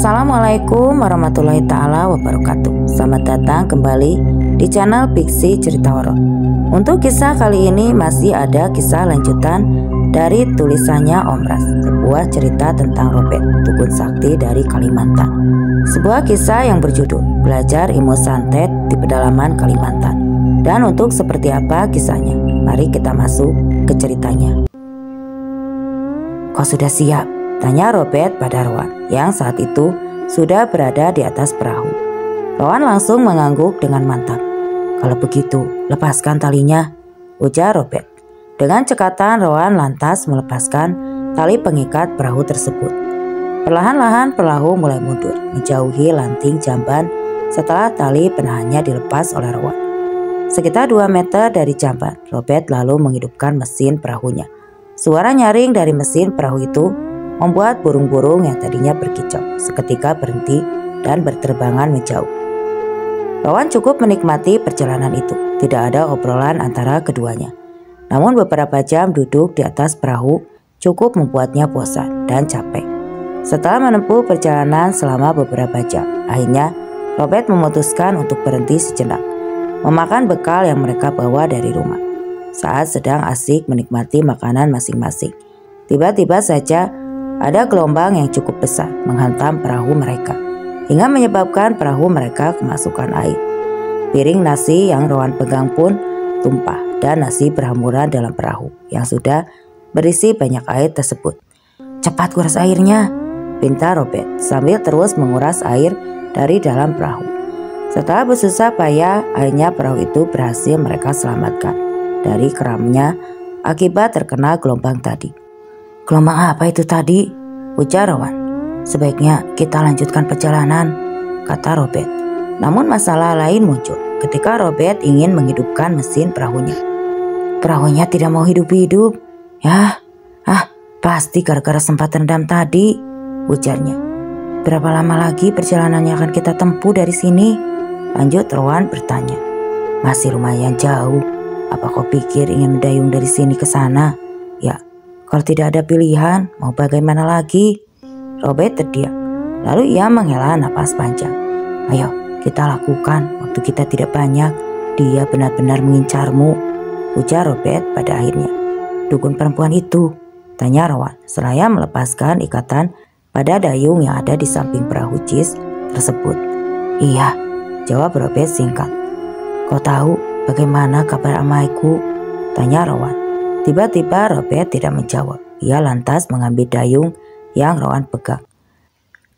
Assalamualaikum warahmatullahi ta'ala wabarakatuh. Selamat datang kembali di channel Pixie Cerita Horor. Untuk kisah kali ini masih ada kisah lanjutan dari tulisannya Om Ras, sebuah cerita tentang Robert, dukun sakti dari Kalimantan. Sebuah kisah yang berjudul Belajar Ilmu Santet di Pedalaman Kalimantan. Dan untuk seperti apa kisahnya, mari kita masuk ke ceritanya. Kau sudah siap? Tanya Robert pada Rowan yang saat itu sudah berada di atas perahu. Rowan langsung mengangguk dengan mantap. Kalau begitu, lepaskan talinya, ujar Robert. Dengan cekatan Rowan lantas melepaskan tali pengikat perahu tersebut. Perlahan-lahan perahu mulai mundur, menjauhi lanting jamban setelah tali penahannya dilepas oleh Rowan. Sekitar 2 meter dari jamban, Robert lalu menghidupkan mesin perahunya. Suara nyaring dari mesin perahu itu membuat burung-burung yang tadinya berkicau seketika berhenti dan berterbangan menjauh. Rowan cukup menikmati perjalanan itu. Tidak ada obrolan antara keduanya. Namun beberapa jam duduk di atas perahu cukup membuatnya bosan dan capek. Setelah menempuh perjalanan selama beberapa jam, akhirnya Robert memutuskan untuk berhenti sejenak, memakan bekal yang mereka bawa dari rumah. Saat sedang asik menikmati makanan masing-masing, tiba-tiba saja ada gelombang yang cukup besar menghantam perahu mereka, hingga menyebabkan perahu mereka kemasukan air. Piring nasi yang Rowan pegang pun tumpah dan nasi berhamburan dalam perahu yang sudah berisi banyak air tersebut. Cepat kuras airnya, pinta Robert sambil terus menguras air dari dalam perahu. Setelah bersusah payah, akhirnya perahu itu berhasil mereka selamatkan dari keramnya akibat terkena gelombang tadi. Gelombang apa itu tadi? Ujar Rowan. Sebaiknya kita lanjutkan perjalanan, kata Robert. Namun masalah lain muncul ketika Robert ingin menghidupkan mesin perahunya. Perahunya tidak mau hidup-hidup. Pasti gara-gara sempat terendam tadi, ujarnya. Berapa lama lagi perjalanannya akan kita tempuh dari sini? Lanjut Rowan bertanya. Masih lumayan jauh. Apa kau pikir ingin mendayung dari sini ke sana? Ya, kalau tidak ada pilihan, mau bagaimana lagi? Robert terdiam. Lalu ia menghela napas panjang. Ayo, kita lakukan. Waktu kita tidak banyak. Dia benar-benar mengincarmu, ujar Robert pada akhirnya. Dukun perempuan itu? Tanya Rowan seraya melepaskan ikatan pada dayung yang ada di samping perahu Cis tersebut. Iya, jawab Robert singkat. Kau tahu bagaimana kabar amaiku? Tanya Rowan. Tiba-tiba Robert tidak menjawab. Ia lantas mengambil dayung yang Rowan pegang.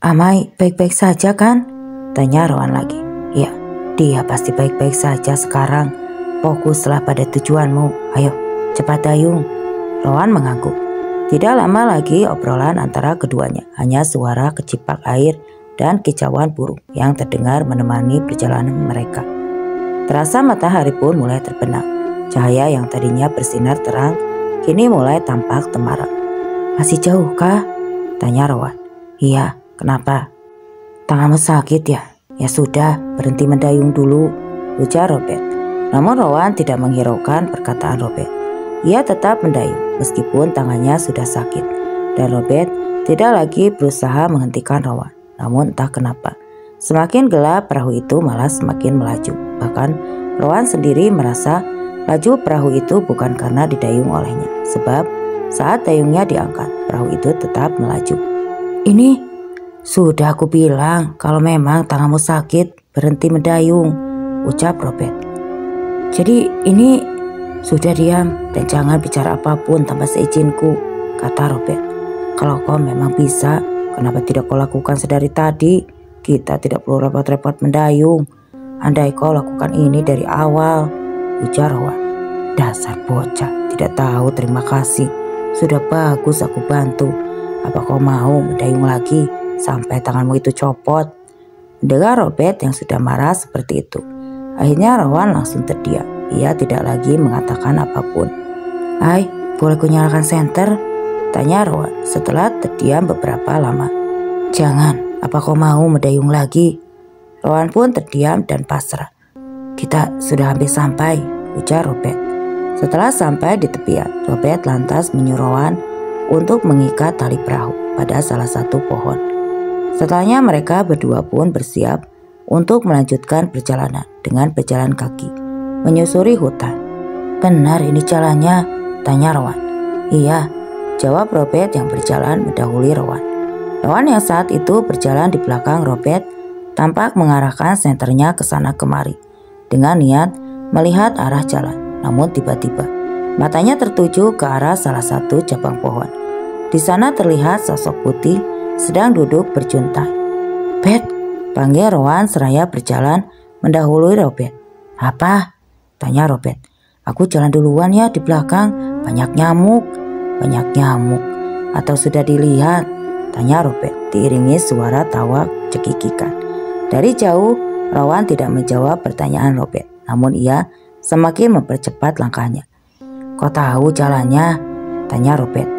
Amai baik-baik saja kan? Tanya Rowan lagi. Ya, dia pasti baik-baik saja sekarang. Fokuslah pada tujuanmu. Ayo, cepat dayung. Rowan mengangguk. Tidak lama lagi obrolan antara keduanya. Hanya suara kecipak air dan kicauan burung yang terdengar menemani perjalanan mereka. Terasa matahari pun mulai terbenam. Cahaya yang tadinya bersinar terang kini mulai tampak temaram. Masih jauh kah? Tanya Rowan. Iya, kenapa? Tanganmu sakit ya? Ya sudah, berhenti mendayung dulu, ujar Robert. Namun Rowan tidak menghiraukan perkataan Robert. Ia tetap mendayung meskipun tangannya sudah sakit. Dan Robert tidak lagi berusaha menghentikan Rowan. Namun entah kenapa, semakin gelap perahu itu malah semakin melaju. Bahkan Rowan sendiri merasa laju perahu itu bukan karena didayung olehnya, sebab saat dayungnya diangkat, perahu itu tetap melaju. Ini sudah aku bilang kalau memang tanganmu sakit, berhenti mendayung, ucap Robert. Jadi ini sudah diam dan jangan bicara apapun tanpa seizinku, kata Robert. Kalau kau memang bisa, kenapa tidak kau lakukan sedari tadi? Kita tidak perlu repot-repot mendayung. Andai kau lakukan ini dari awal, ujar Rowan. Dasar bocah, tidak tahu terima kasih. Sudah bagus aku bantu. Apa kau mau mendayung lagi sampai tanganmu itu copot? Mendengar Robert yang sudah marah seperti itu, akhirnya Rowan langsung terdiam. Ia tidak lagi mengatakan apapun. Hai, boleh ku nyalakan senter? Tanya Rowan setelah terdiam beberapa lama. Jangan, apa kau mau mendayung lagi? Rowan pun terdiam dan pasrah. Kita sudah hampir sampai, ujar Robert. Setelah sampai di tepian, Robert lantas menyuruh Rowan untuk mengikat tali perahu pada salah satu pohon. Setelahnya mereka berdua pun bersiap untuk melanjutkan perjalanan dengan berjalan kaki, menyusuri hutan. "Benar ini jalannya?" tanya Rowan. "Iya," jawab Robert yang berjalan mendahului Rowan. Rowan yang saat itu berjalan di belakang Robert tampak mengarahkan senternya ke sana kemari dengan niat melihat arah jalan. Namun tiba-tiba matanya tertuju ke arah salah satu cabang pohon. Di sana terlihat sosok putih sedang duduk berjuntai. "Bet," panggil Rowan seraya berjalan mendahului Robert. "Apa?" tanya Robert. "Aku jalan duluan ya di belakang, banyak nyamuk." "Banyak nyamuk? Atau sudah dilihat?" tanya Robert diiringi suara tawa cekikikan. Dari jauh, Rowan tidak menjawab pertanyaan Robert, namun ia semakin mempercepat langkahnya. "Kau tahu jalannya?" tanya Robert.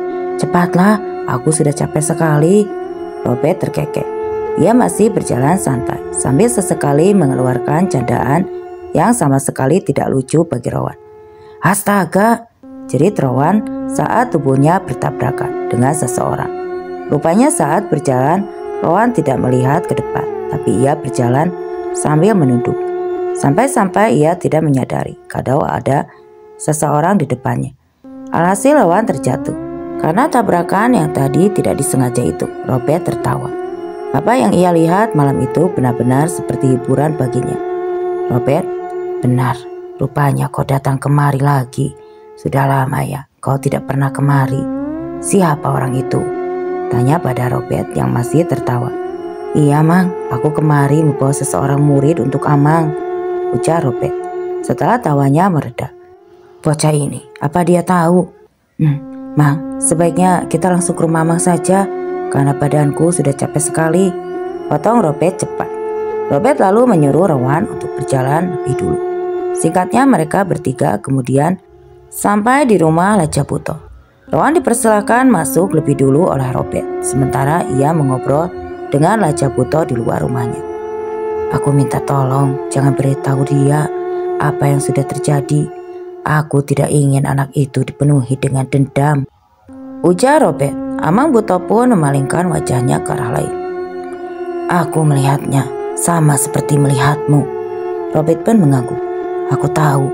"Cepatlah, aku sudah capek sekali." Robert terkekeh. Ia masih berjalan santai sambil sesekali mengeluarkan candaan yang sama sekali tidak lucu bagi Rowan. "Astaga!" jerit Rowan saat tubuhnya bertabrakan dengan seseorang. Rupanya saat berjalan, Rowan tidak melihat ke depan, tapi ia berjalan sambil menunduk. Sampai-sampai ia tidak menyadari kalau ada seseorang di depannya. Alhasil Rowan terjatuh. Karena tabrakan yang tadi tidak disengaja itu, Robert tertawa. Apa yang ia lihat malam itu benar-benar seperti hiburan baginya. "Robert, benar, rupanya kau datang kemari lagi. Sudah lama ya, kau tidak pernah kemari. Siapa orang itu?" tanya pada Robert yang masih tertawa. "Iya, Mang, aku kemari membawa seseorang murid untuk Amang," ujar Robert setelah tawanya mereda. "Bocah ini, apa dia tahu?" Mang, sebaiknya kita langsung ke rumah Amang saja, karena badanku sudah capek sekali," potong Robert cepat. Robert lalu menyuruh Rowan untuk berjalan lebih dulu. Singkatnya mereka bertiga kemudian sampai di rumah Lajaputo. Rowan dipersilakan masuk lebih dulu oleh Robert, sementara ia mengobrol dengan Lajaputo di luar rumahnya. "Aku minta tolong, jangan beritahu dia apa yang sudah terjadi. Aku tidak ingin anak itu dipenuhi dengan dendam," ujar Robert. Amang Buto pun memalingkan wajahnya ke arah lain. "Aku melihatnya sama seperti melihatmu," Robert pun mengangguk. "Aku tahu.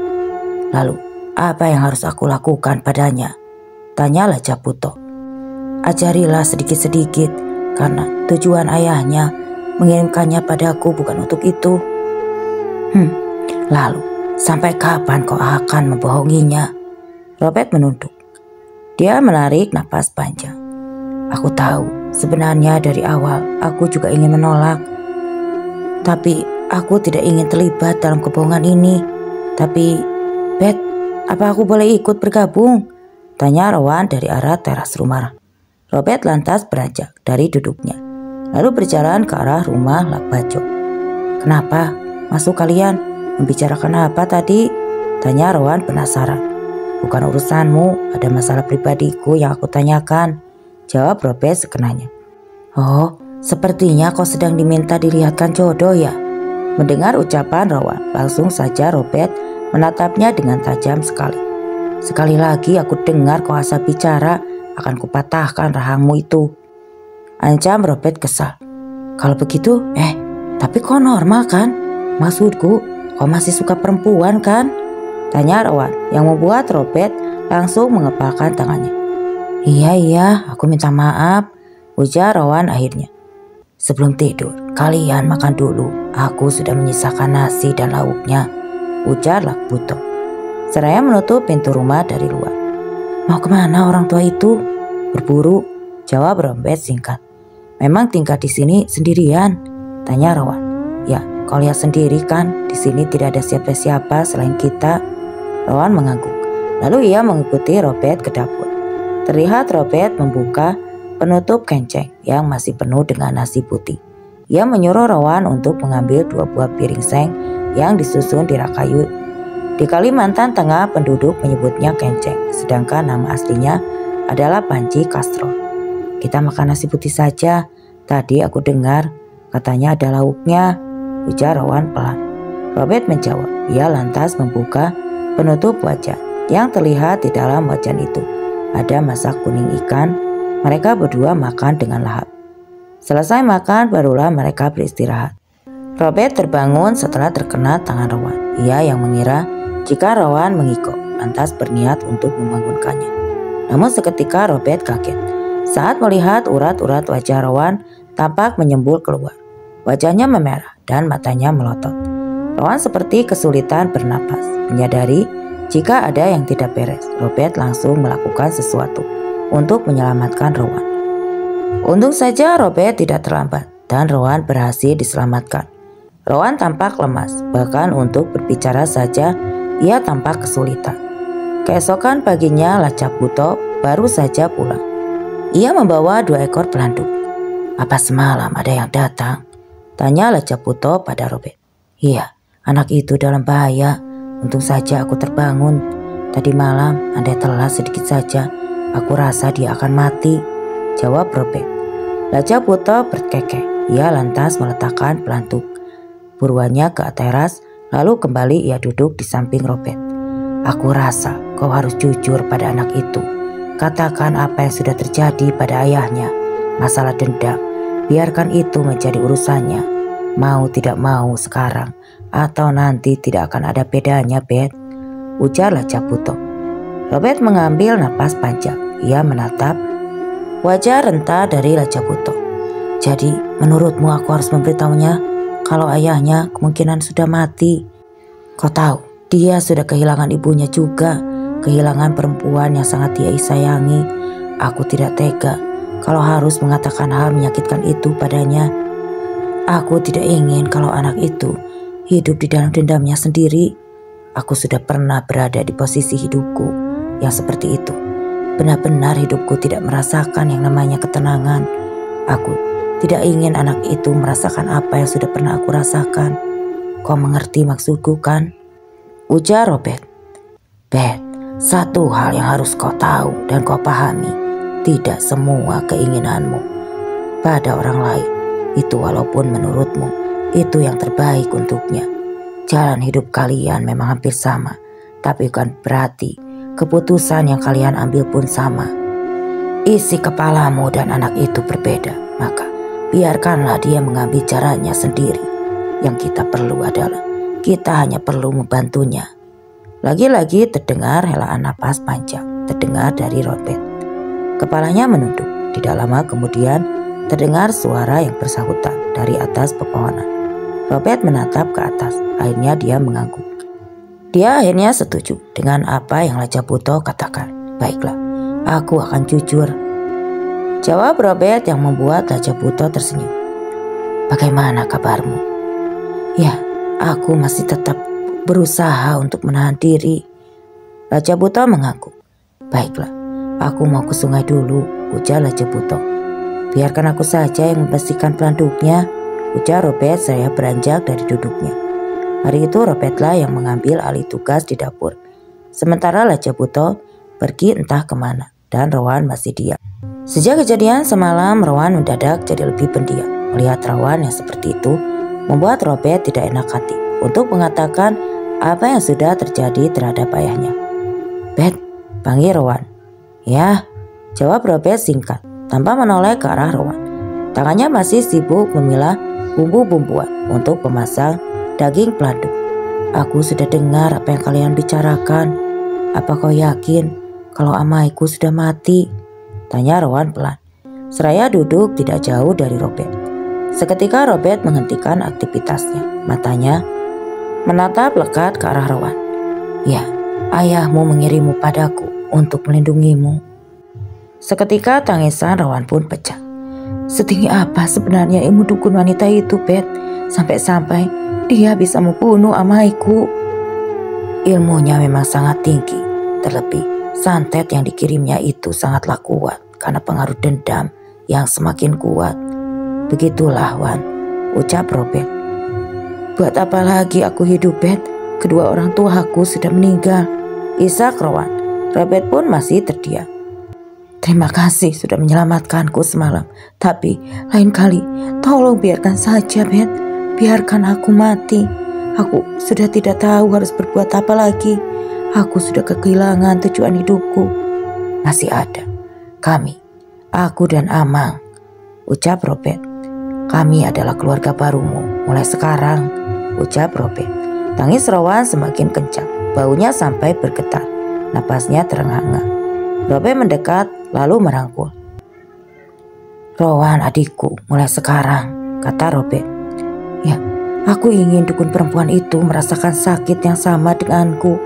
Lalu apa yang harus aku lakukan padanya?" tanya Lajaputo. "Ajarilah sedikit-sedikit, karena tujuan ayahnya mengirimkannya padaku bukan untuk itu." Lalu sampai kapan kau akan membohonginya?" Robert menunduk. Dia menarik napas panjang. "Aku tahu, sebenarnya dari awal aku juga ingin menolak. Tapi aku tidak ingin terlibat dalam kebohongan ini. Tapi, Bet, apa aku boleh ikut bergabung?" tanya Rowan dari arah teras rumah. Robert lantas beranjak dari duduknya, lalu berjalan ke arah rumah Lakbajo. "Kenapa? Masuk kalian. Membicarakan apa tadi?" tanya Rowan penasaran. "Bukan urusanmu, ada masalah pribadiku yang aku tanyakan," jawab Robert sekenanya. "Oh, sepertinya kau sedang diminta dilihatkan jodoh ya?" Mendengar ucapan Rowan, langsung saja Robert menatapnya dengan tajam sekali. "Sekali lagi aku dengar kau asal bicara, akan kupatahkan rahangmu itu," ancam Robert kesal. "Kalau begitu, tapi kau normal kan? Maksudku, kau masih suka perempuan kan?" tanya Rowan yang membuat Robert langsung mengepalkan tangannya. Iya, aku minta maaf," ujar Rowan akhirnya. "Sebelum tidur, kalian makan dulu. Aku sudah menyisakan nasi dan lauknya," ujar Lakbuto seraya menutup pintu rumah dari luar. "Mau kemana orang tua itu?" "Berburu," jawab Robert singkat. "Memang tinggal di sini sendirian?" tanya Rowan. "Ya, kau lihat sendiri kan, di sini tidak ada siapa-siapa selain kita," Rowan mengangguk. Lalu ia mengikuti Robert ke dapur. Terlihat Robert membuka penutup kenceng yang masih penuh dengan nasi putih. Ia menyuruh Rowan untuk mengambil 2 buah piring seng yang disusun di rak kayu. Di Kalimantan Tengah penduduk menyebutnya kenceng, sedangkan nama aslinya adalah panci kastrol. "Kita makan nasi putih saja. Tadi aku dengar katanya ada lauknya," ujar Rowan pelan. Robert menjawab. Ia lantas membuka penutup wajan yang terlihat di dalam wajan itu ada masak kuning ikan. Mereka berdua makan dengan lahap. Selesai makan barulah mereka beristirahat. Robert terbangun setelah terkena tangan Rowan. Ia yang mengira jika Rowan mengikut, lantas berniat untuk membangunkannya. Namun seketika Robert kaget saat melihat urat-urat wajah Rowan tampak menyembul keluar. Wajahnya memerah dan matanya melotot. Rowan seperti kesulitan bernapas. Menyadari jika ada yang tidak beres, Robert langsung melakukan sesuatu untuk menyelamatkan Rowan. Untung saja Robert tidak terlambat dan Rowan berhasil diselamatkan. Rowan tampak lemas, bahkan untuk berbicara saja ia tampak kesulitan. Keesokan paginya Lacabuto baru saja pulang. Ia membawa 2 ekor pelanduk. "Apa semalam ada yang datang?" tanya Lacabuto pada Robert. "Iya, anak itu dalam bahaya. Untung saja aku terbangun. Tadi malam andai telat sedikit saja, aku rasa dia akan mati," jawab Robert. Lacabuto berkekeh. Ia lantas meletakkan pelanduk buruannya ke teras, lalu kembali ia duduk di samping Robert. "Aku rasa kau harus jujur pada anak itu. Katakan apa yang sudah terjadi pada ayahnya. Masalah dendam, biarkan itu menjadi urusannya. Mau tidak mau sekarang, atau nanti tidak akan ada bedanya, Bet," ujar Lacabuto. Robert mengambil napas panjang. Ia menatap wajah renta dari Lacabuto. "Jadi menurutmu aku harus memberitahunya kalau ayahnya kemungkinan sudah mati? Kau tahu, dia sudah kehilangan ibunya juga, kehilangan perempuan yang sangat dia sayangi. Aku tidak tega kalau harus mengatakan hal menyakitkan itu padanya. Aku tidak ingin kalau anak itu hidup di dalam dendamnya sendiri. Aku sudah pernah berada di posisi hidupku yang seperti itu. Benar-benar hidupku tidak merasakan yang namanya ketenangan. Aku tidak ingin anak itu merasakan apa yang sudah pernah aku rasakan. Kau mengerti maksudku kan?" ujar Robert. "Bet, satu hal yang harus kau tahu dan kau pahami. Tidak semua keinginanmu pada orang lain itu walaupun menurutmu itu yang terbaik untuknya. Jalan hidup kalian memang hampir sama, tapi bukan berarti keputusan yang kalian ambil pun sama. Isi kepalamu dan anak itu berbeda, maka biarkanlah dia mengambil caranya sendiri. Yang kita perlu adalah kita hanya perlu membantunya." Lagi-lagi terdengar helaan napas panjang, terdengar dari Robert. Kepalanya menunduk. Tidak lama kemudian terdengar suara yang bersahutan dari atas pepohonan. Robert menatap ke atas. Akhirnya dia mengangguk. Dia akhirnya setuju dengan apa yang Lacabuto katakan. "Baiklah, aku akan jujur," jawab Robert yang membuat Lacabuto tersenyum. "Bagaimana kabarmu?" "Ya, aku masih tetap berusaha untuk menahan diri," Lacabuto mengangguk. "Baiklah, aku mau ke sungai dulu," ujar Lacabuto. "Biarkan aku saja yang membersihkan pelanduknya," ujar Robert saya beranjak dari duduknya. Hari itu Robertlah yang mengambil alih tugas di dapur. Sementara Lacabuto pergi entah kemana dan Rowan masih diam. Sejak kejadian semalam, Rowan mendadak jadi lebih pendiam. Melihat Rowan yang seperti itu membuat Robert tidak enak hati untuk mengatakan apa yang sudah terjadi terhadap ayahnya. "Bet," panggil Rowan. "Ya," jawab Robert singkat tanpa menoleh ke arah Rowan. Tangannya masih sibuk memilah bumbu-bumbuan untuk memasang daging pelanduk. "Aku sudah dengar apa yang kalian bicarakan. Apa kau yakin kalau amaiku sudah mati?" tanya Rowan pelan. Seraya duduk tidak jauh dari Robert. Seketika Robert menghentikan aktivitasnya. Matanya menatap lekat ke arah Rowan. "Ya, ayahmu mengirimmu padaku untuk melindungimu." Seketika tangisan Rowan pun pecah. "Setinggi apa sebenarnya ilmu dukun wanita itu, Bet? Sampai-sampai dia bisa membunuh amaiku." "Ilmunya memang sangat tinggi. Terlebih santet yang dikirimnya itu sangatlah kuat karena pengaruh dendam yang semakin kuat." "Begitulah, Wan," ucap Robert. "Buat apa lagi aku hidup, Bet? Kedua orang tuaku sudah meninggal," isak Rowan. Robert pun masih terdiam. "Terima kasih sudah menyelamatkanku semalam. Tapi lain kali tolong biarkan saja, Bet. Biarkan aku mati. Aku sudah tidak tahu harus berbuat apa lagi. Aku sudah kehilangan tujuan hidupku." "Masih ada kami, aku dan Amang," ucap Robert. Kami adalah keluarga barumu mulai sekarang, ucap Robert. Tangis Rowan semakin kencang, baunya sampai bergetar, napasnya terengah-engah. Robert mendekat lalu merangkul. Rowan adikku, mulai sekarang, kata Robert. Ya, aku ingin dukun perempuan itu merasakan sakit yang sama denganku.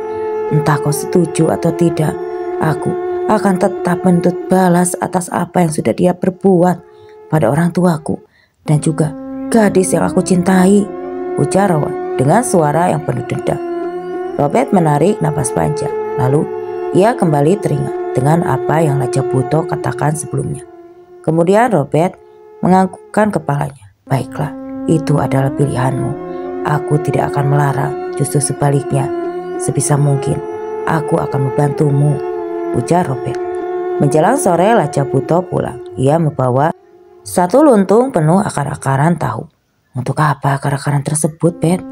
Entah kau setuju atau tidak, aku akan tetap menuntut balas atas apa yang sudah dia perbuat pada orang tuaku dan juga gadis yang aku cintai, ujar Rowan dengan suara yang penuh dendam. Robert menarik napas panjang, lalu ia kembali teringat dengan apa yang Raja Buto katakan sebelumnya. Kemudian Robert menganggukkan kepalanya. Baiklah, itu adalah pilihanmu. Aku tidak akan melarang, justru sebaliknya. Sebisa mungkin, aku akan membantumu, ujar Robert. Menjelang sore Raja Buto pulang. Ia membawa satu luntung penuh akar-akaran tahu. Untuk apa akar-akaran tersebut, Bet?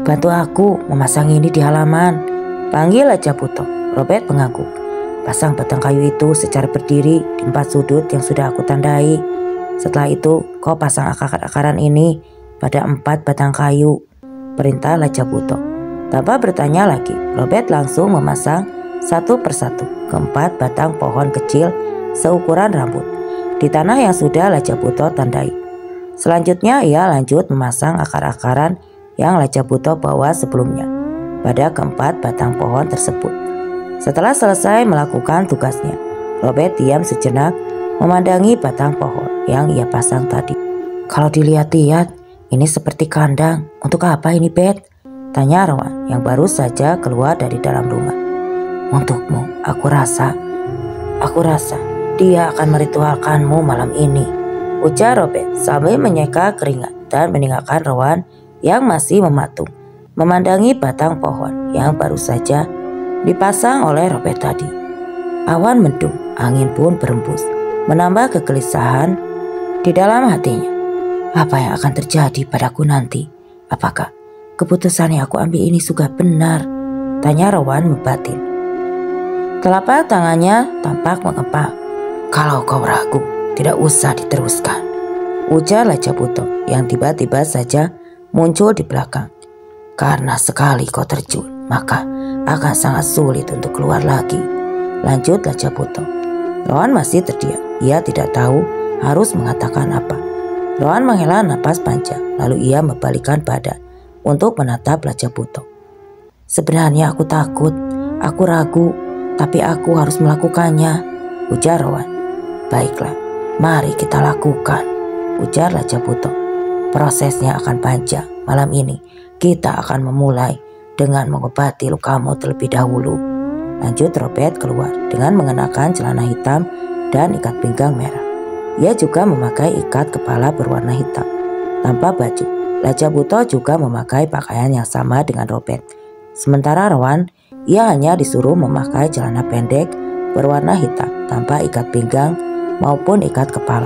Bantu aku memasang ini di halaman, panggil Raja Buto. Robert mengangguk. Pasang batang kayu itu secara berdiri di 4 sudut yang sudah aku tandai. Setelah itu kau pasang akar-akaran ini pada 4 batang kayu, perintah Raja Buto. Tanpa bertanya lagi, Robert langsung memasang satu persatu ke-4 batang pohon kecil seukuran rambut di tanah yang sudah Raja Buto tandai. Selanjutnya ia lanjut memasang akar-akaran yang Raja Buto bawa sebelumnya pada ke-4 batang pohon tersebut. Setelah selesai melakukan tugasnya, Robert diam sejenak memandangi batang pohon yang ia pasang tadi. Kalau dilihat-lihat, ini seperti kandang. Untuk apa ini, Bet? Tanya Rowan yang baru saja keluar dari dalam rumah. Untukmu, aku rasa dia akan meritualkanmu malam ini, ujar Robert sambil menyeka keringat dan meninggalkan Rowan yang masih mematung memandangi batang pohon yang baru saja dipasang oleh Robert tadi. Awan mendung, angin pun berembus, menambah kegelisahan di dalam hatinya. Apa yang akan terjadi padaku nanti? Apakah keputusan yang aku ambil ini sudah benar? Tanya Rowan membatin. Telapak tangannya tampak mengepal. Kalau kau ragu, tidak usah diteruskan, ujar Raja Buto yang tiba-tiba saja muncul di belakang. Karena sekali kau terjun, maka akan sangat sulit untuk keluar lagi, lanjut Raja Buto. Rowan masih terdiam, ia tidak tahu harus mengatakan apa. Rowan menghela napas panjang, lalu ia membalikkan badan untuk menatap Raja Buto. Sebenarnya aku takut, aku ragu, tapi aku harus melakukannya, ujar Rowan. Baiklah, mari kita lakukan, ujar Raja Buto. Prosesnya akan panjang. Malam ini kita akan memulai dengan mengobati lukamu terlebih dahulu, lanjut Robert keluar dengan mengenakan celana hitam dan ikat pinggang merah. Ia juga memakai ikat kepala berwarna hitam tanpa baju. Raja Buto juga memakai pakaian yang sama dengan Robert. Sementara Rowan, ia hanya disuruh memakai celana pendek berwarna hitam tanpa ikat pinggang maupun ikat kepala.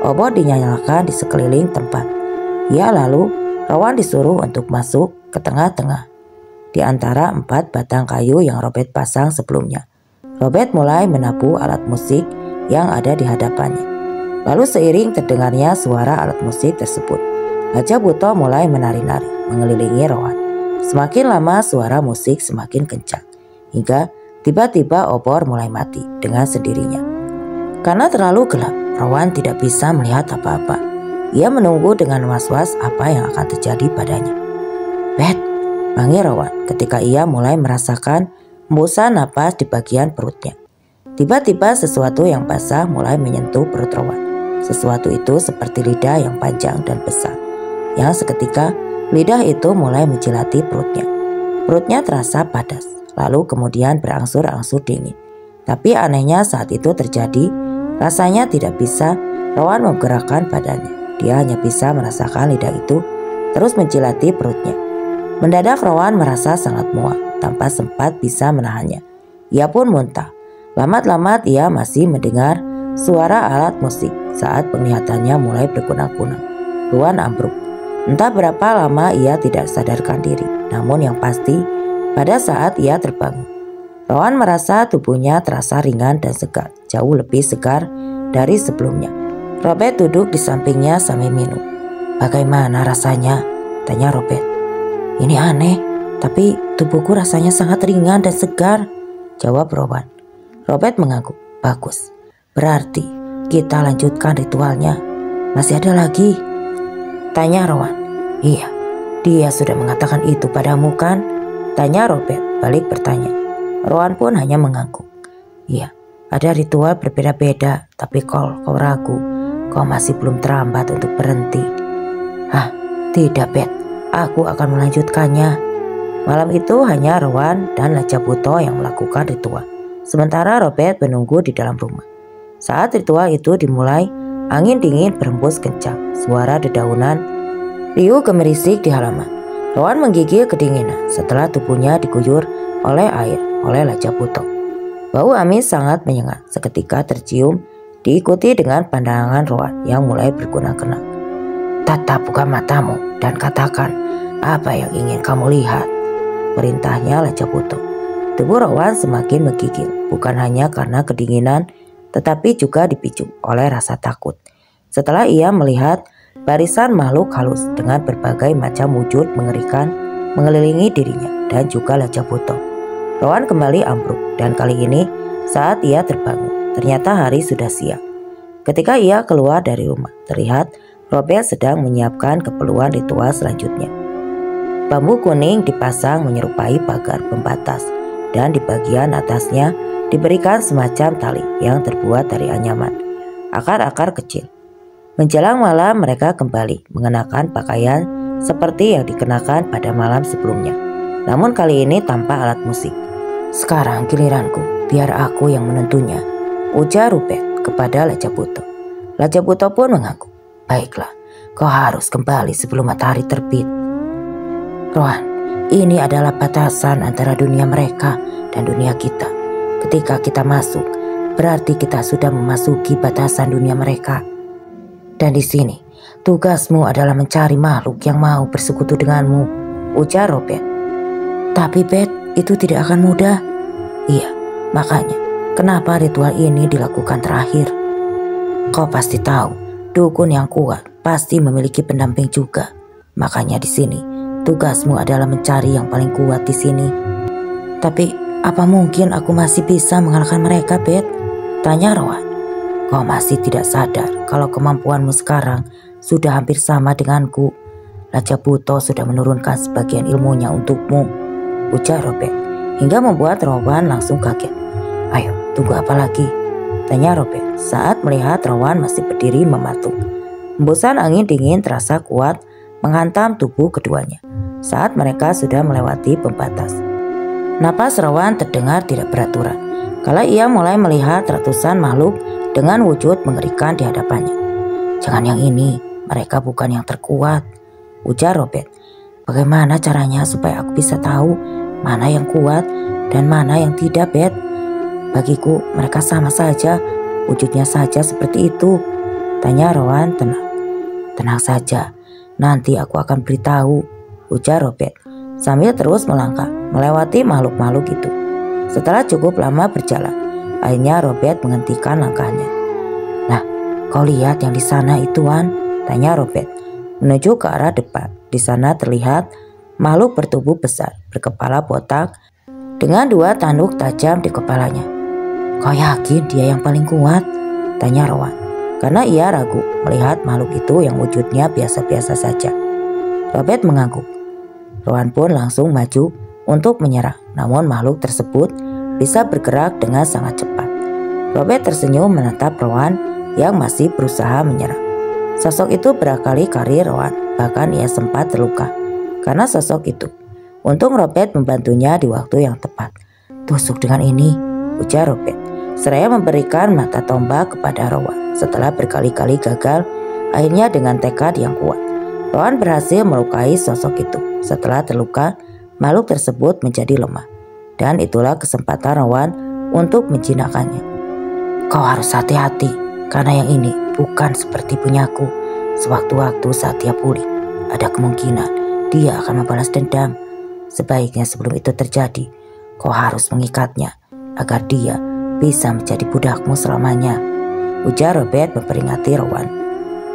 Obor dinyalakan di sekeliling tempat. Ia lalu Rowan disuruh untuk masuk ke tengah-tengah di antara 4 batang kayu yang Robert pasang sebelumnya. Robert mulai menabuh alat musik yang ada di hadapannya. Lalu seiring terdengarnya suara alat musik tersebut, Raja Buto mulai menari-nari mengelilingi Rowan. Semakin lama suara musik semakin kencang, hingga tiba-tiba obor mulai mati dengan sendirinya. Karena terlalu gelap, Rowan tidak bisa melihat apa-apa. Ia menunggu dengan was-was apa yang akan terjadi padanya. Bet, panggil Rowan ketika ia mulai merasakan hembusan napas di bagian perutnya. Tiba-tiba sesuatu yang basah mulai menyentuh perut Rowan. Sesuatu itu seperti lidah yang panjang dan besar, yang seketika lidah itu mulai menjilati perutnya. Perutnya terasa padas, lalu kemudian berangsur-angsur dingin. Tapi anehnya saat itu terjadi, rasanya tidak bisa Rowan menggerakkan badannya. Dia hanya bisa merasakan lidah itu terus menjilati perutnya. Mendadak Rowan merasa sangat muak tanpa sempat bisa menahannya. Ia pun muntah. Lamat-lamat ia masih mendengar suara alat musik saat penglihatannya mulai berkunang-kunang. Rowan ambruk. Entah berapa lama ia tidak sadarkan diri. Namun yang pasti pada saat ia terbangun, Rowan merasa tubuhnya terasa ringan dan segar, jauh lebih segar dari sebelumnya. Robert duduk di sampingnya sambil minum. "Bagaimana rasanya?" tanya Robert. "Ini aneh, tapi tubuhku rasanya sangat ringan dan segar," jawab Rowan. Robert mengangguk. "Bagus, berarti kita lanjutkan ritualnya. Masih ada lagi?" tanya Rowan. "Iya, dia sudah mengatakan itu padamu kan?" tanya Robert balik bertanya. Rowan pun hanya mengangguk. "Iya, ada ritual berbeda-beda, tapi kalau kau ragu, kau masih belum terlambat untuk berhenti." "Hah, tidak, Bet. Aku akan melanjutkannya." Malam itu hanya Rowan dan Lajabuto yang melakukan ritual. Sementara Robert menunggu di dalam rumah. Saat ritual itu dimulai, angin dingin berembus kencang. Suara dedaunan riuh gemerisik di halaman. Rowan menggigil kedinginan setelah tubuhnya diguyur oleh air oleh Lajabuto. Bau amis sangat menyengat seketika tercium, diikuti dengan pandangan Rowan yang mulai berkunang-kenang. "Tatap buka matamu dan katakan apa yang ingin kamu lihat," perintahnya Lajabuto. Tubuh Rowan semakin menggigil, bukan hanya karena kedinginan, tetapi juga dipicu oleh rasa takut. Setelah ia melihat barisan makhluk halus dengan berbagai macam wujud mengerikan mengelilingi dirinya dan juga Lajabuto, Rowan kembali ambruk, dan kali ini saat ia terbangun, ternyata hari sudah siang. Ketika ia keluar dari rumah, terlihat Robert sedang menyiapkan keperluan ritual selanjutnya. Bambu kuning dipasang menyerupai pagar pembatas, dan di bagian atasnya diberikan semacam tali yang terbuat dari anyaman, akar-akar kecil. Menjelang malam mereka kembali mengenakan pakaian seperti yang dikenakan pada malam sebelumnya, namun kali ini tanpa alat musik. "Sekarang giliranku, biar aku yang menentunya," ujar Robert kepada Lajabuto. Lajabuto pun mengaku. "Baiklah, kau harus kembali sebelum matahari terbit." "Rowan, ini adalah batasan antara dunia mereka dan dunia kita. Ketika kita masuk, berarti kita sudah memasuki batasan dunia mereka. Dan di sini, tugasmu adalah mencari makhluk yang mau bersekutu denganmu," ujar Robert. "Tapi Bet, itu tidak akan mudah." "Iya, makanya kenapa ritual ini dilakukan terakhir. Kau pasti tahu, dukun yang kuat pasti memiliki pendamping juga. Makanya di sini, tugasmu adalah mencari yang paling kuat di sini." "Tapi apa mungkin aku masih bisa mengalahkan mereka, Bet?" tanya Rowan. "Kau masih tidak sadar kalau kemampuanmu sekarang sudah hampir sama denganku. Lajabuto sudah menurunkan sebagian ilmunya untukmu," ujar Robert, hingga membuat Rowan langsung kaget. "Ayo, tunggu apa lagi?" tanya Robert saat melihat Rowan masih berdiri mematung. Hembusan angin dingin terasa kuat menghantam tubuh keduanya saat mereka sudah melewati pembatas. Napas Rowan terdengar tidak beraturan kala ia mulai melihat ratusan makhluk dengan wujud mengerikan di hadapannya. "Jangan yang ini, mereka bukan yang terkuat," ujar Robert. "Bagaimana caranya supaya aku bisa tahu mana yang kuat dan mana yang tidak, Bet? Bagiku mereka sama saja, wujudnya saja seperti itu," tanya Rowan tenang. "Tenang saja, nanti aku akan beritahu," ujar Robert sambil terus melangkah melewati makhluk-makhluk itu. Setelah cukup lama berjalan, akhirnya Robert menghentikan langkahnya. "Nah, kau lihat yang di sana itu, Wan?" tanya Robert menuju ke arah depan. Di sana terlihat makhluk bertubuh besar berkepala botak dengan 2 tanduk tajam di kepalanya. "Kau yakin dia yang paling kuat?" tanya Rowan, karena ia ragu melihat makhluk itu yang wujudnya biasa-biasa saja. Robert mengangguk. Rowan pun langsung maju untuk menyerang, namun makhluk tersebut bisa bergerak dengan sangat cepat. Robert tersenyum menatap Rowan yang masih berusaha menyerang. Sosok itu berkali-kali Rowan, bahkan ia sempat terluka karena sosok itu. Untung Robert membantunya di waktu yang tepat. "Tusuk dengan ini," ujar Robert, seraya memberikan mata tombak kepada Rowan. Setelah berkali-kali gagal, akhirnya dengan tekad yang kuat, Rowan berhasil melukai sosok itu. Setelah terluka, makhluk tersebut menjadi lemah, dan itulah kesempatan Rowan untuk menjinakkannya. "Kau harus hati-hati, karena yang ini bukan seperti punyaku. Sewaktu-waktu saat dia pulih, ada kemungkinan dia akan membalas dendam. Sebaiknya sebelum itu terjadi, kau harus mengikatnya agar dia bisa menjadi budakmu selamanya," ujar Robert memperingati Rowan.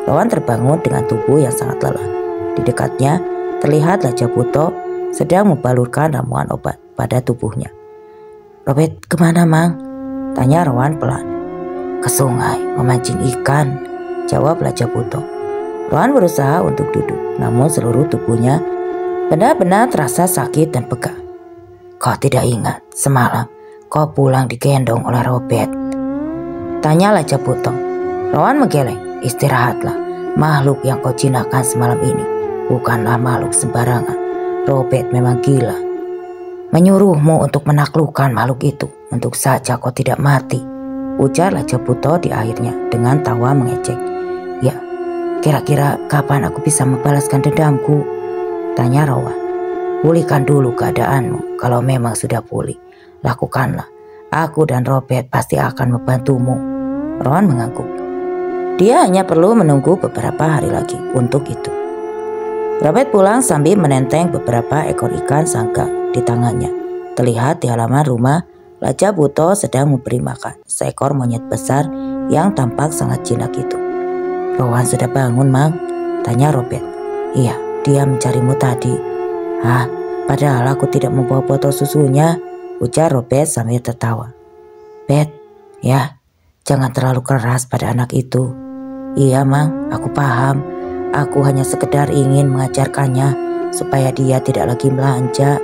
Rowan terbangun dengan tubuh yang sangat lelah. Di dekatnya terlihat Raja Buto sedang membalurkan ramuan obat pada tubuhnya. "Robert, kemana, Mang?" tanya Rowan pelan. "Ke sungai memancing ikan," jawab Raja Buto. Rowan berusaha untuk duduk, namun seluruh tubuhnya benar-benar terasa sakit dan pegal. "Kau tidak ingat semalam kau pulang digendong oleh Robert?" tanya Raja Buto. Rowan menggeleng. "Istirahatlah. Makhluk yang kau jinakkan semalam ini bukanlah makhluk sembarangan. Robert memang gila. Menyuruhmu untuk menaklukkan makhluk itu untuk saja kau tidak mati," ujar Raja Buto di akhirnya dengan tawa mengejek. "Ya, kira-kira kapan aku bisa membalaskan dendamku?" tanya Rowan. "Pulihkan dulu keadaanmu. Kalau memang sudah pulih, lakukanlah. Aku dan Robert pasti akan membantumu." Rowan mengangguk. Dia hanya perlu menunggu beberapa hari lagi untuk itu. Robert pulang sambil menenteng beberapa ekor ikan sanggang di tangannya. Terlihat di halaman rumah, Raja Buto sedang memberi makan seekor monyet besar yang tampak sangat jinak itu. "Rowan sudah bangun, Mang?" tanya Robert. "Iya, dia mencarimu tadi." "Hah, padahal aku tidak membawa botol susunya," ujar Robert sambil tertawa. "Bet, ya, jangan terlalu keras pada anak itu." "Iya, Mang, aku paham. Aku hanya sekedar ingin mengajarkannya supaya dia tidak lagi belanja."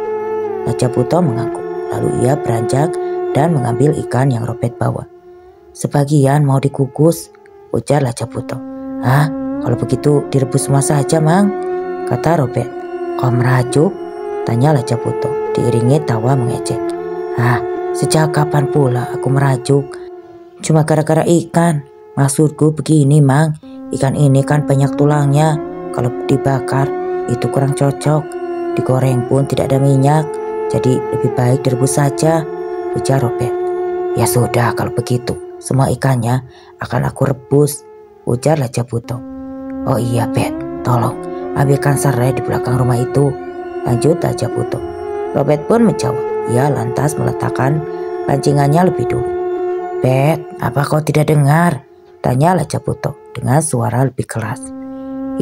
Raja Buto mengangguk. Lalu ia beranjak dan mengambil ikan yang Robert bawa. "Sebagian mau dikukus," ujar Raja Buto. "Hah, kalau begitu direbus semua saja, Mang," kata Robert. "Kau merajuk?" tanya Raja Buto diiringi tawa mengejek. "Hah, sejak kapan pula aku merajuk? Cuma gara-gara ikan. Maksudku begini, Mang, ikan ini kan banyak tulangnya. Kalau dibakar itu kurang cocok. Digoreng pun tidak ada minyak. Jadi lebih baik direbus saja," ujar Robert. "Ya sudah kalau begitu. Semua ikannya akan aku rebus," ujar Raja Buto. "Oh iya, Bet, tolong ambilkan serai di belakang rumah itu," lanjut Raja Buto. Robert pun menjawab. Ia lantas meletakkan pancingannya lebih dulu. "Bet, apa kau tidak dengar?" tanya Raja Buto dengan suara lebih keras.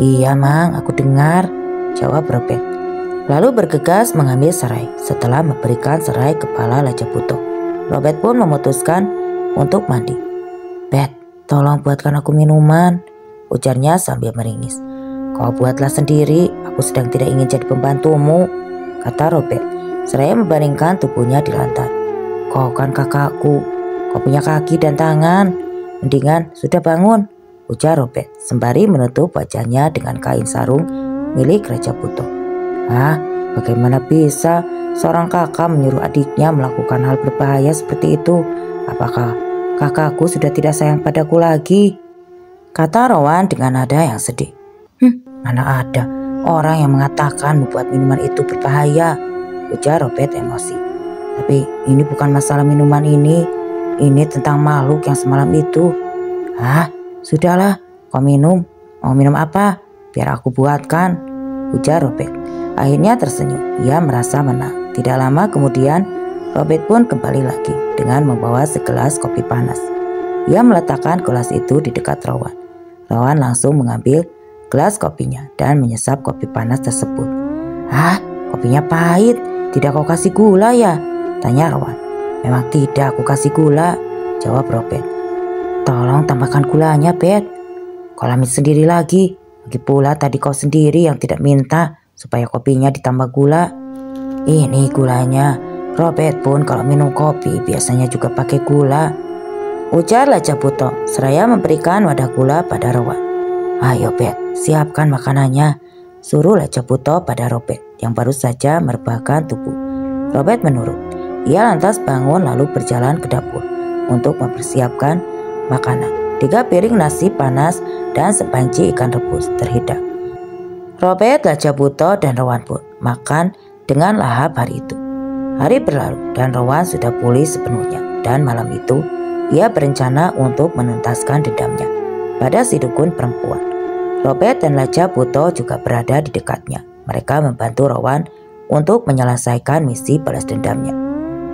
"Iya, Mang, aku dengar," jawab Robert. Lalu bergegas mengambil serai. Setelah memberikan serai kepala Raja Buto, Robert pun memutuskan untuk mandi. "Bet, tolong buatkan aku minuman," ujarnya sambil meringis. "Kau buatlah sendiri, aku sedang tidak ingin jadi pembantumu," kata Robert. Seraya membaringkan tubuhnya di lantai. "Kau kan kakakku, kau punya kaki dan tangan. Mendingan sudah bangun," ujar Robert sembari menutup wajahnya dengan kain sarung milik Raja Buto. "Hah, bagaimana bisa seorang kakak menyuruh adiknya melakukan hal berbahaya seperti itu? Apakah kakakku sudah tidak sayang padaku lagi?" kata Rowan dengan nada yang sedih. Mana ada orang yang mengatakan membuat minuman itu berbahaya," ujar Robert emosi. "Tapi ini bukan masalah minuman ini. Ini tentang makhluk yang semalam itu." "Hah, sudahlah, kau minum. Mau minum apa? Biar aku buatkan," ujar Robert. Akhirnya tersenyum. Ia merasa menang. Tidak lama kemudian, Robert pun kembali lagi dengan membawa segelas kopi panas. Ia meletakkan gelas itu di dekat Rowan. Rowan langsung mengambil gelas kopinya dan menyesap kopi panas tersebut. "Hah, kopinya pahit. Tidak kau kasih gula ya?" tanya Rowan. "Memang tidak aku kasih gula," jawab Robert. "Tolong tambahkan gulanya, Bet. Kau ambil sendiri lagi. Lagi pula tadi kau sendiri yang tidak minta supaya kopinya ditambah gula." "Ini gulanya. Robert pun kalau minum kopi biasanya juga pakai gula," ujar Raja Buto seraya memberikan wadah gula pada Rowan. "Ayo, Bet, siapkan makanannya," suruh Raja Buto pada Robert yang baru saja merebahkan tubuh. Robert menurut. Ia lantas bangun lalu berjalan ke dapur untuk mempersiapkan makanan. 3 piring nasi panas dan sepanci ikan rebus terhidang. Robert, Raja Buto, dan Rowan pun makan dengan lahap hari itu. Hari berlalu dan Rowan sudah pulih sepenuhnya, dan malam itu ia berencana untuk menuntaskan dendamnya pada si dukun perempuan. Robert dan Raja Buto juga berada di dekatnya. Mereka membantu Rowan untuk menyelesaikan misi balas dendamnya.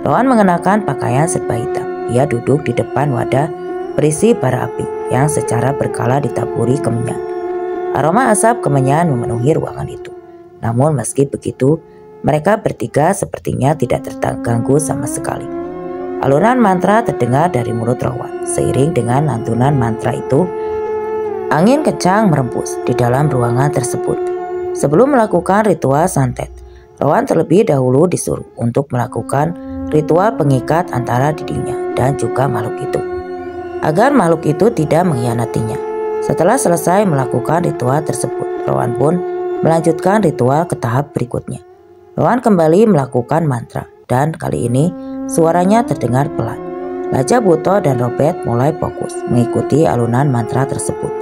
Rowan mengenakan pakaian serba hitam. Ia duduk di depan wadah berisi bara api yang secara berkala ditaburi kemenyan. Aroma asap kemenyan memenuhi ruangan itu. Namun meski begitu, mereka bertiga sepertinya tidak terganggu sama sekali. Alunan mantra terdengar dari mulut Rowan. Seiring dengan lantunan mantra itu, angin kencang merembus di dalam ruangan tersebut. Sebelum melakukan ritual santet, Rowan terlebih dahulu disuruh untuk melakukan ritual pengikat antara dirinya dan juga makhluk itu, agar makhluk itu tidak mengkhianatinya. Setelah selesai melakukan ritual tersebut, Rowan pun melanjutkan ritual ke tahap berikutnya. Rowan kembali melakukan mantra dan kali ini suaranya terdengar pelan. Raja Buto dan Robert mulai fokus mengikuti alunan mantra tersebut.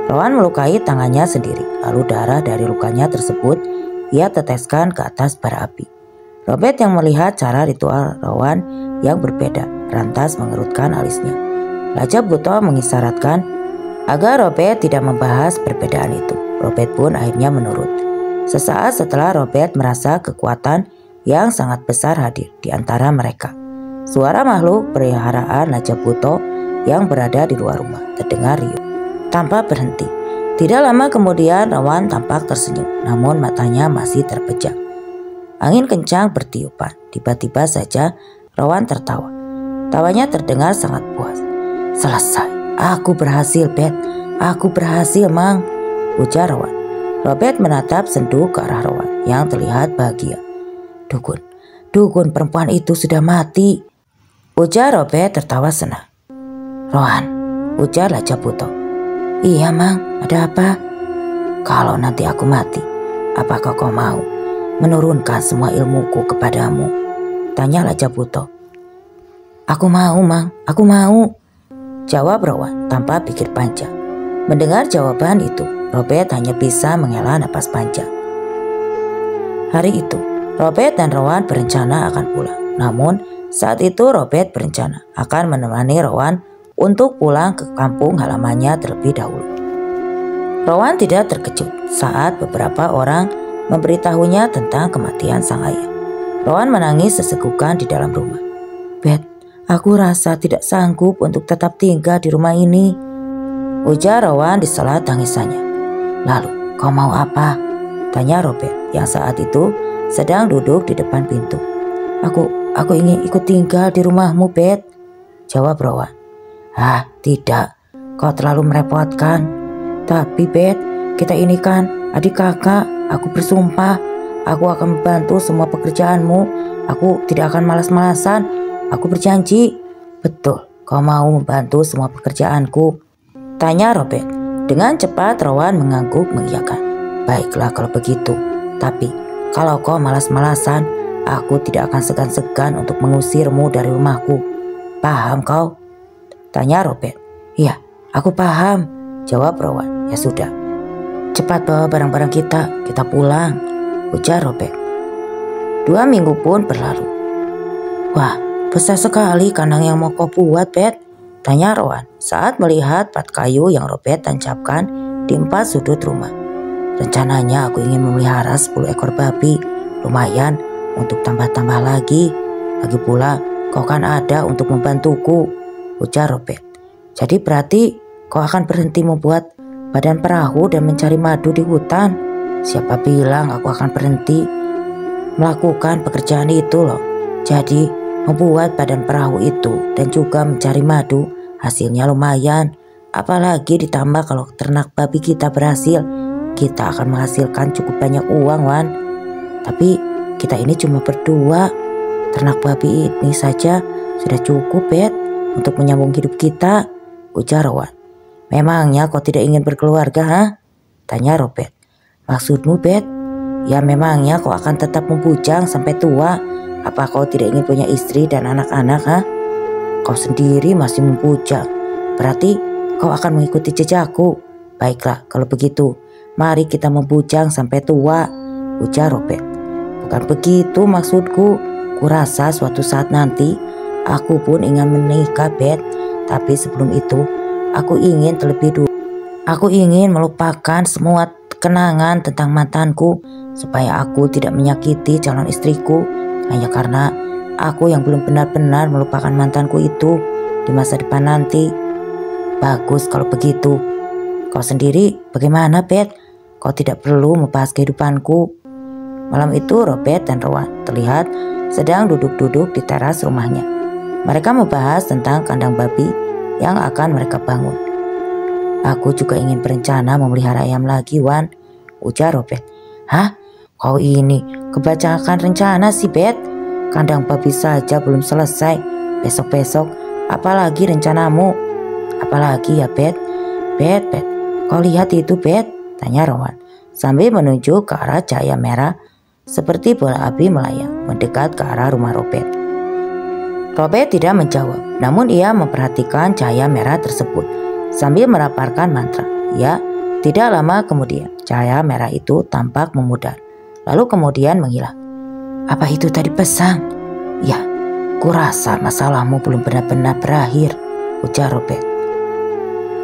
Rowan melukai tangannya sendiri, lalu darah dari lukanya tersebut ia teteskan ke atas bara api. Robert yang melihat cara ritual Rowan yang berbeda, lantas mengerutkan alisnya. Raja Buto mengisyaratkan agar Robert tidak membahas perbedaan itu. Robert pun akhirnya menurut. Sesaat setelah Robert merasa kekuatan yang sangat besar hadir di antara mereka. Suara makhluk peliharaan Raja Buto yang berada di luar rumah terdengar riuh tanpa berhenti. Tidak lama kemudian Rowan tampak tersenyum, namun matanya masih terpejam. Angin kencang bertiupan. Tiba-tiba saja Rowan tertawa. Tawanya terdengar sangat puas. "Selesai, aku berhasil, Bet. Aku berhasil, Mang," ujar Rowan. Robert menatap sendu ke arah Rowan yang terlihat bahagia. Dukun perempuan itu sudah mati," ujar Robert tertawa senang. "Rowan," ujar Raja Buto. "Iya, Mang, ada apa?" "Kalau nanti aku mati, apakah kau mau menurunkan semua ilmuku kepadamu?" tanya Raja Buto. "Aku mau, Mang, aku mau," jawab Rowan tanpa pikir panjang. Mendengar jawaban itu, Robert hanya bisa menghela napas panjang. Hari itu, Robert dan Rowan berencana akan pulang. Namun, saat itu Robert berencana akan menemani Rowan untuk pulang ke kampung halamannya terlebih dahulu. Rowan tidak terkejut saat beberapa orang memberitahunya tentang kematian sang ayah. Rowan menangis sesegukan di dalam rumah. "Bet, aku rasa tidak sanggup untuk tetap tinggal di rumah ini," ujar Rowan di sela tangisannya. "Lalu, kau mau apa?" tanya Robert yang saat itu sedang duduk di depan pintu. Aku ingin ikut tinggal di rumahmu, Bet," jawab Rowan. "Ah, tidak, kau terlalu merepotkan." "Tapi Bet, kita ini kan adik kakak. Aku bersumpah, aku akan membantu semua pekerjaanmu. Aku tidak akan malas-malasan. Aku berjanji." "Betul, kau mau membantu semua pekerjaanku?" tanya Robert. Dengan cepat Rowan mengangguk mengiyakan. "Baiklah kalau begitu. Tapi kalau kau malas-malasan, aku tidak akan segan-segan untuk mengusirmu dari rumahku. Paham kau?" tanya Robert. "Iya, aku paham," jawab Rowan. "Ya sudah, cepat bawa barang-barang kita pulang," ujar Robert. 2 minggu pun berlalu. "Wah, besar sekali kandang yang mau kau buat, Bet," tanya Rowan saat melihat pat kayu yang Robert tancapkan di 4 sudut rumah. "Rencananya aku ingin memelihara 10 ekor babi, lumayan untuk tambah-tambah lagi. Lagi pula kau kan ada untuk membantuku," ujar Robert. "Jadi berarti kau akan berhenti membuat badan perahu dan mencari madu di hutan?" "Siapa bilang aku akan berhenti melakukan pekerjaan itu loh. Jadi membuat badan perahu itu dan juga mencari madu hasilnya lumayan. Apalagi ditambah kalau ternak babi kita berhasil, kita akan menghasilkan cukup banyak uang, Wan. Tapi kita ini cuma berdua. Ternak babi ini saja sudah cukup, Bet, untuk menyambung hidup kita," ujar Rowan. "Memangnya kau tidak ingin berkeluarga, ha?" tanya Robert. "Maksudmu, Bet? Ya memangnya kau akan tetap membujang sampai tua? Apa kau tidak ingin punya istri dan anak-anak, ha? Kau sendiri masih membujang. Berarti kau akan mengikuti jejakku. Baiklah kalau begitu, mari kita membujang sampai tua," ujar Robert. "Bukan begitu maksudku. Kurasa suatu saat nanti aku pun ingin menikah, Bet. Tapi sebelum itu aku ingin terlebih dulu. Aku ingin melupakan semua kenangan tentang mantanku supaya aku tidak menyakiti calon istriku hanya karena aku yang belum benar-benar melupakan mantanku itu di masa depan nanti." Bagus kalau begitu. Kau sendiri bagaimana, Bet? Kau tidak perlu membahas kehidupanku. Malam itu Robert dan Rowan terlihat sedang duduk-duduk di teras rumahnya. Mereka membahas tentang kandang babi yang akan mereka bangun. Aku juga ingin berencana memelihara ayam lagi, Wan, ujar Robert. Hah? Kau ini kebanyakan rencana sih, Bet. Kandang babi saja belum selesai. Besok-besok apalagi rencanamu? Apalagi ya, Bet? Bet, kau lihat itu, Bet? Tanya Rowan sambil menunjuk ke arah cahaya merah seperti bola api melayang mendekat ke arah rumah Robert. Robert tidak menjawab, namun ia memperhatikan cahaya merah tersebut sambil merapalkan mantra. Ya, tidak lama kemudian cahaya merah itu tampak memudar, lalu kemudian menghilang. Apa itu tadi pesang? Ya, kurasa masalahmu belum benar-benar berakhir, ujar Robert.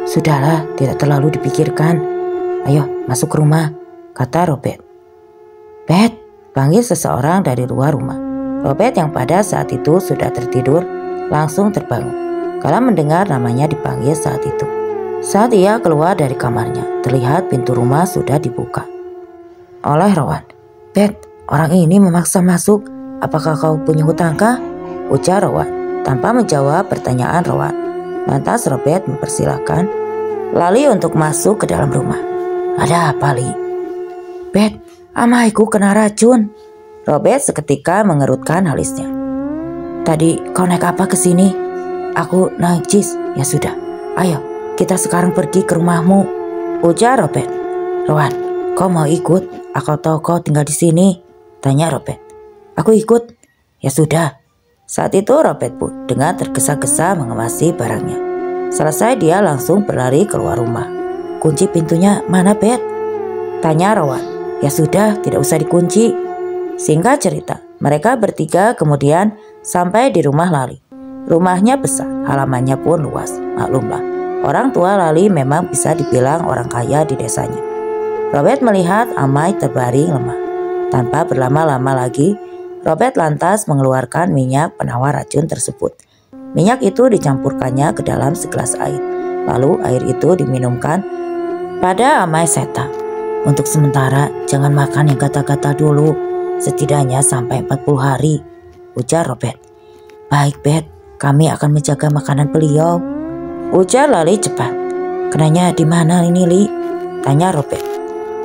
Sudahlah, tidak terlalu dipikirkan. Ayo masuk ke rumah, kata Robert. Bet, panggil seseorang dari luar rumah. Robert yang pada saat itu sudah tertidur langsung terbangun kala mendengar namanya dipanggil saat itu. Saat ia keluar dari kamarnya, terlihat pintu rumah sudah dibuka oleh Rowan. Bet, orang ini memaksa masuk. Apakah kau punya hutangkah? Ujar Rowan tanpa menjawab pertanyaan Rowan. Lantas Robert mempersilahkan Lali untuk masuk ke dalam rumah. Ada apa, Li? Bet, amaiku kena racun. Robert seketika mengerutkan alisnya. Tadi kau naik apa ke sini? Aku naik jis. Ya sudah, ayo kita sekarang pergi ke rumahmu, ujar Robert. Rowan, kau mau ikut? Aku tahu kau tinggal di sini, tanya Robert. Aku ikut. Ya sudah. Saat itu Robert pun dengan tergesa-gesa mengemasi barangnya. Selesai dia langsung berlari keluar rumah. Kunci pintunya mana, Bet? Tanya Rowan. Ya sudah, tidak usah dikunci. Singkat cerita, mereka bertiga kemudian sampai di rumah Lali. Rumahnya besar, halamannya pun luas. Maklumlah, orang tua Lali memang bisa dibilang orang kaya di desanya. Robert melihat Amai terbaring lemah. Tanpa berlama-lama lagi, Robert lantas mengeluarkan minyak penawar racun tersebut. Minyak itu dicampurkannya ke dalam segelas air. Lalu air itu diminumkan pada Amai Seta. Untuk sementara jangan makan yang gatal-gatal dulu. Setidaknya sampai 40 hari, ujar Robert. Baik, Bet, kami akan menjaga makanan beliau, ujar Lali cepat. Kenanya di mana ini, Li? Tanya Robert.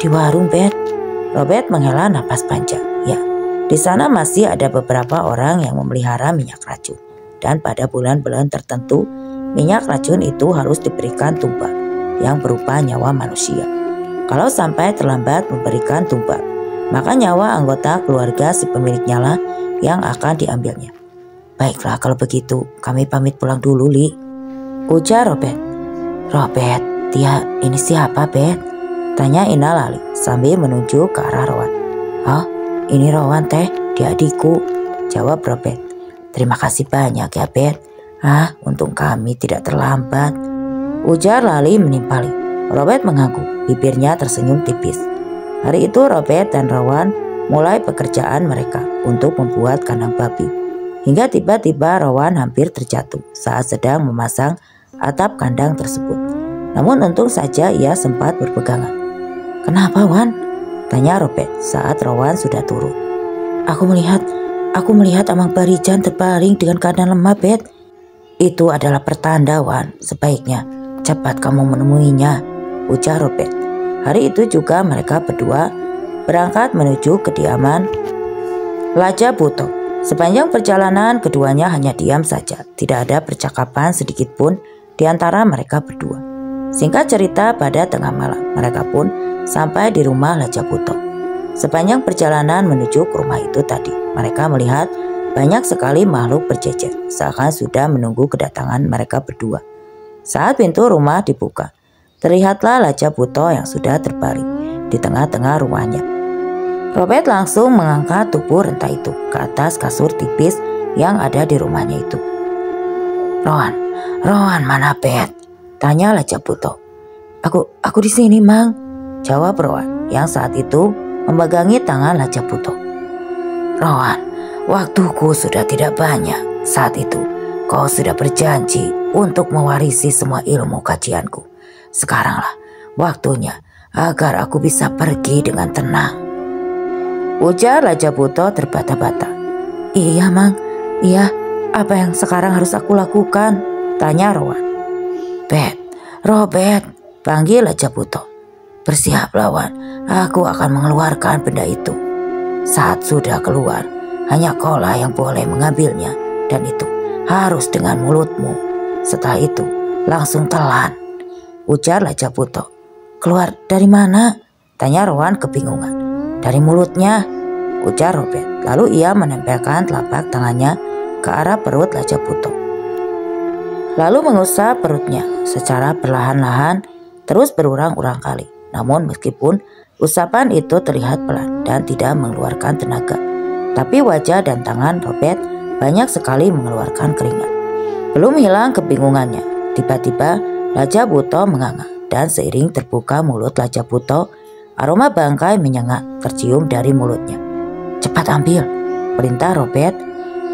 Di warung, Bet. Robert menghela napas panjang. Ya, di sana masih ada beberapa orang yang memelihara minyak racun. Dan pada bulan-bulan tertentu, minyak racun itu harus diberikan tumbal yang berupa nyawa manusia. Kalau sampai terlambat memberikan tumbal, maka nyawa anggota keluarga si pemiliknya lah yang akan diambilnya. Baiklah kalau begitu, kami pamit pulang dulu, Li, ujar Robert. Robert, dia ini siapa, Bet? Tanya Ina Lali sambil menunjuk ke arah Rowan. Oh, ini Rowan, Teh, dia adikku, jawab Robert. Terima kasih banyak ya, Bet. Untung kami tidak terlambat, ujar Lali menimpali. Robert mengangguk, bibirnya tersenyum tipis. Hari itu Robert dan Rowan mulai pekerjaan mereka untuk membuat kandang babi. Hingga tiba-tiba Rowan hampir terjatuh saat sedang memasang atap kandang tersebut. Namun untung saja ia sempat berpegangan. Kenapa, Wan? Tanya Robert saat Rowan sudah turun. Aku melihat Amang Barijan terbaring dengan keadaan lemah, Bet. Itu adalah pertanda, Wan. Sebaiknya cepat kamu menemuinya, ujar Robert. Hari itu juga mereka berdua berangkat menuju kediaman Laja Buto. Sepanjang perjalanan keduanya hanya diam saja. Tidak ada percakapan sedikit pun di antara mereka berdua. Singkat cerita, pada tengah malam mereka pun sampai di rumah Laja Buto. Sepanjang perjalanan menuju ke rumah itu tadi, mereka melihat banyak sekali makhluk berjejer, seakan sudah menunggu kedatangan mereka berdua. Saat pintu rumah dibuka, terlihatlah Laja Buto yang sudah terbaring di tengah-tengah rumahnya. Robert langsung mengangkat tubuh renta itu ke atas kasur tipis yang ada di rumahnya itu. Rowan mana, Bet? Tanya Laja Buto. Aku di sini, Mang, jawab Rowan yang saat itu memegangi tangan Laja Buto. Rowan, waktuku sudah tidak banyak saat itu. kau sudah berjanji untuk mewarisi semua ilmu kajianku. Sekaranglah waktunya agar aku bisa pergi dengan tenang. Ujar Raja Buto terbata-bata. Iya Mang, iya, apa yang sekarang harus aku lakukan? Tanya Rowan. Robert, panggil Raja Buto. Bersiaplah Wan, aku akan mengeluarkan benda itu. Saat sudah keluar, hanya kaulah yang boleh mengambilnya, dan itu harus dengan mulutmu. Setelah itu langsung telan. Ujar Raja Buto. Keluar dari mana? Tanya Rowan kebingungan. Dari mulutnya, ujar Robert. Lalu ia menempelkan telapak tangannya ke arah perut Raja Buto. Lalu mengusap perutnya secara perlahan-lahan, terus berulang-ulang kali. Namun meskipun usapan itu terlihat pelan dan tidak mengeluarkan tenaga, tapi wajah dan tangan Robert banyak sekali mengeluarkan keringat. Belum hilang kebingungannya, tiba-tiba Raja Buto menganga, dan seiring terbuka mulut Raja Buto, aroma bangkai menyengat tercium dari mulutnya. Cepat ambil, perintah Robert.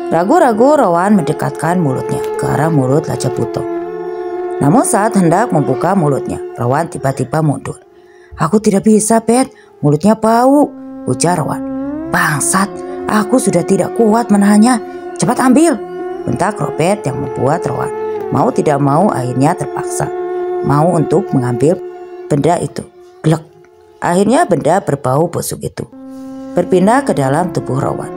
Ragu-ragu Rowan mendekatkan mulutnya ke arah mulut Raja Buto. Namun saat hendak membuka mulutnya, Rowan tiba-tiba mundur. Aku tidak bisa, Bet, mulutnya bau, ujar Rowan. Bangsat, aku sudah tidak kuat menahannya. Cepat ambil, bentak Robert yang membuat Rowan mau tidak mau akhirnya terpaksa mau untuk mengambil benda itu. Glek, akhirnya benda berbau busuk itu berpindah ke dalam tubuh Rowan.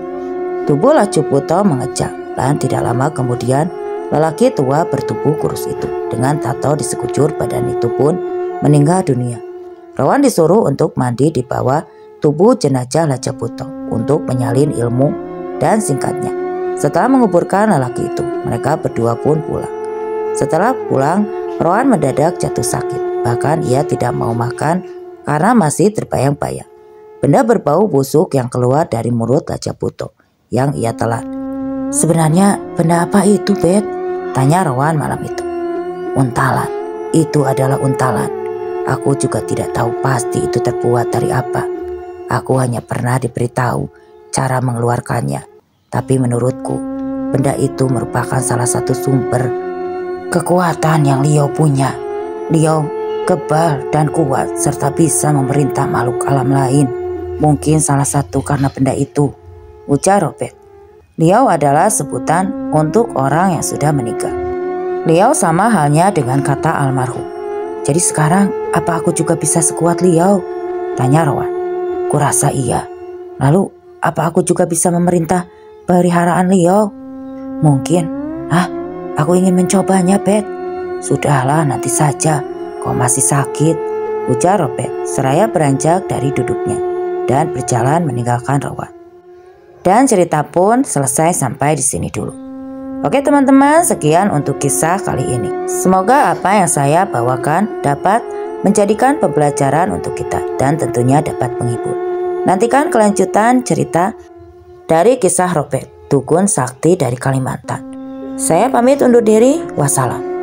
Tubuh Raja Buto mengejang, dan tidak lama kemudian lelaki tua bertubuh kurus itu dengan tato di sekujur badan itu pun meninggal dunia. Rowan disuruh untuk mandi di bawah tubuh jenazah Raja Buto untuk menyalin ilmu, dan singkatnya, setelah menguburkan lelaki itu, mereka berdua pun pulang. Setelah pulang, Rowan mendadak jatuh sakit. Bahkan ia tidak mau makan karena masih terbayang-bayang benda berbau busuk yang keluar dari mulut Raja Buto yang ia telan. Sebenarnya benda apa itu, Bet? Tanya Rowan malam itu. Untalan, itu adalah untalan. Aku juga tidak tahu pasti itu terbuat dari apa. Aku hanya pernah diberitahu cara mengeluarkannya. Tapi menurutku, benda itu merupakan salah satu sumber kekuatan yang Liao punya. Liao kebal dan kuat serta bisa memerintah makhluk alam lain. Mungkin salah satu karena benda itu, ujar Robert. Liao adalah sebutan untuk orang yang sudah meninggal. Liao sama halnya dengan kata almarhum. Jadi sekarang apa aku juga bisa sekuat Liao? Tanya Rowan. Kurasa iya. Lalu apa aku juga bisa memerintah peliharaan Liao? Mungkin. Aku ingin mencobanya, Bet. Sudahlah, nanti saja. Kau masih sakit, ujar Robert seraya beranjak dari duduknya dan berjalan meninggalkan Rowan. Dan cerita pun selesai sampai di sini dulu. Oke teman-teman, sekian untuk kisah kali ini. Semoga apa yang saya bawakan dapat menjadikan pembelajaran untuk kita dan tentunya dapat menghibur. Nantikan kelanjutan cerita dari kisah Robert, dukun sakti dari Kalimantan. Saya pamit undur diri, wassalam.